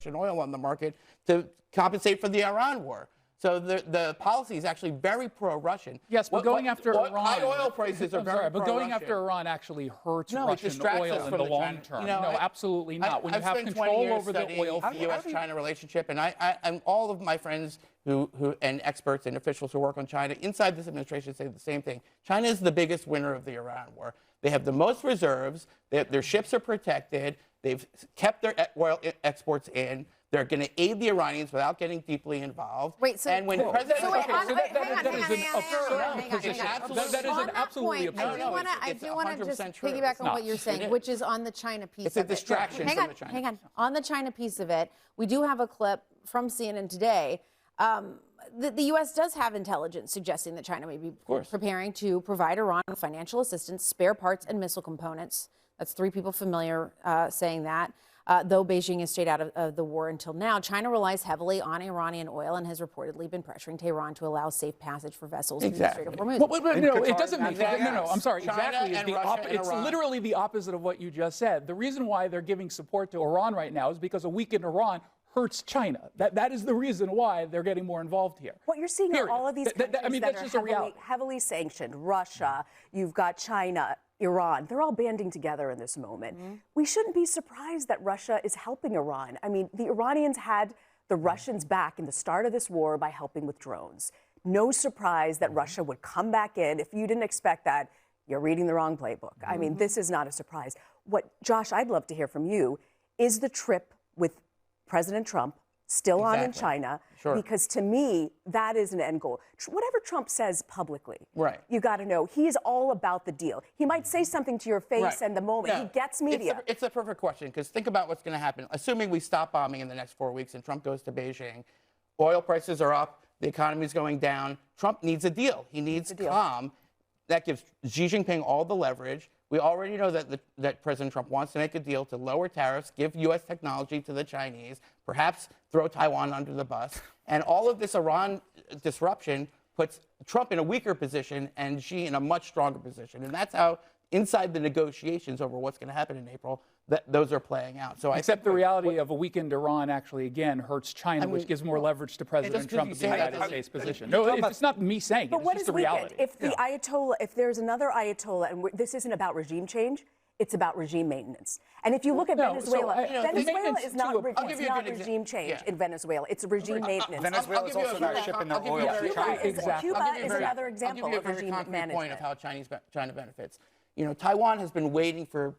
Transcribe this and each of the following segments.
Russian oil on the market to compensate for the Iran war. So the policy is actually very pro-Russian. Yes, but going after Iran, high oil prices are very pro-Russian. But going after Iran actually hurts Russian oil in the long term. No, absolutely not. When you have control over the oil, the U.S.-China relationship, and all of my friends who and experts and officials who work on China inside this administration say the same thing. China is the biggest winner of the Iran war. They have the most reserves. Their ships are protected. They've kept their oil exports in. They're going to aid the Iranians without getting deeply involved. Wait, so and when President that is an absolutely absurd. I do want to just piggyback on what you're saying, which is on the China piece of it. It's a distraction from the China. Hang on. On the China piece of it, we do have a clip from CNN today. The U.S. does have intelligence suggesting that China may be preparing to provide Iran with financial assistance, spare parts, and missile components. That's 3 people familiar saying that. Though Beijing has stayed out of the war until now, China relies heavily on Iranian oil and has reportedly been pressuring Tehran to allow safe passage for vessels through the Strait of Hormuz. No, it doesn't make sense. No, I'm sorry. It's literally the opposite of what you just said. The reason why they're giving support to Iran right now is because a weakened Iran hurts China. That is the reason why they're getting more involved here. What you're seeing are all of these countries that are heavily sanctioned. Russia, you've got China, Iran, they're all banding together in this moment. We shouldn't be surprised that Russia is helping Iran. I mean, the Iranians had the Russians back in the start of this war by helping with drones. No surprise that Russia would come back in. If you didn't expect that, you're reading the wrong playbook. I mean, this is not a surprise. What, Josh, I'd love to hear from you, is the trip with President Trump still on in China? Because to me, that is an end goal. Whatever Trump says publicly, you got to know he's all about the deal. He might say something to your face and the moment he gets media. It's a perfect question, because think about what's going to happen. Assuming we stop bombing in the next 4 weeks and Trump goes to Beijing, oil prices are up, the economy is going down. Trump needs a deal. He needs calm. That gives Xi Jinping all the leverage. We already know that President Trump wants to make a deal to lower tariffs, give U.S. technology to the Chinese, perhaps throw Taiwan under the bus. And all of this Iran disruption puts Trump in a weaker position and Xi in a much stronger position. And that's how, inside the negotiations over what's going to happen in April, those are playing out. So except the reality of a weakened Iran actually, again, hurts China, which gives more leverage to President Trump in the United States position. No, it's not me saying it. It's just the reality. If the Ayatollah, if there's another Ayatollah, and this isn't about regime change, it's about regime maintenance. And if you look at Venezuela, Venezuela is not regime change in Venezuela. It's regime maintenance. Venezuela is also not shipping their oil to China. Cuba is another example of regime management. Point of how China benefits. You know, Taiwan has been waiting for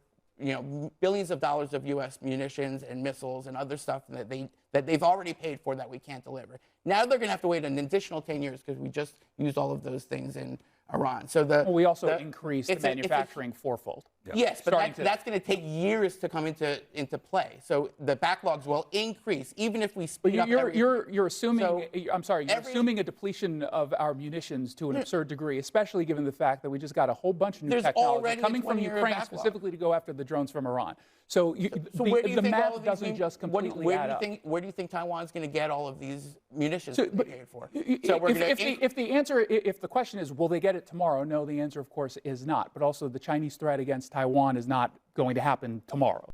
billions of dollars of U.S. munitions and missiles and other stuff that they've already paid for that we can't deliver. Now they're going to have to wait an additional 10 years because we just used all of those things in Iran. So we also increased the manufacturing fourfourld. Yes, but that's going to take years to come into play. So the backlogs will increase even if we speed up everything. You're assuming. I'm sorry. You're assuming a depletion of our munitions to an absurd degree, especially given the fact that we just got a whole bunch of new technology coming from Ukraine specifically to go after the drones from Iran. So the math doesn't just completely add up. Where do you think Taiwan's going to get all of these munitions paid for? If the question is, will they get it tomorrow? No, the answer, of course, is not. But also, the Chinese threat against Taiwan is not going to happen tomorrow.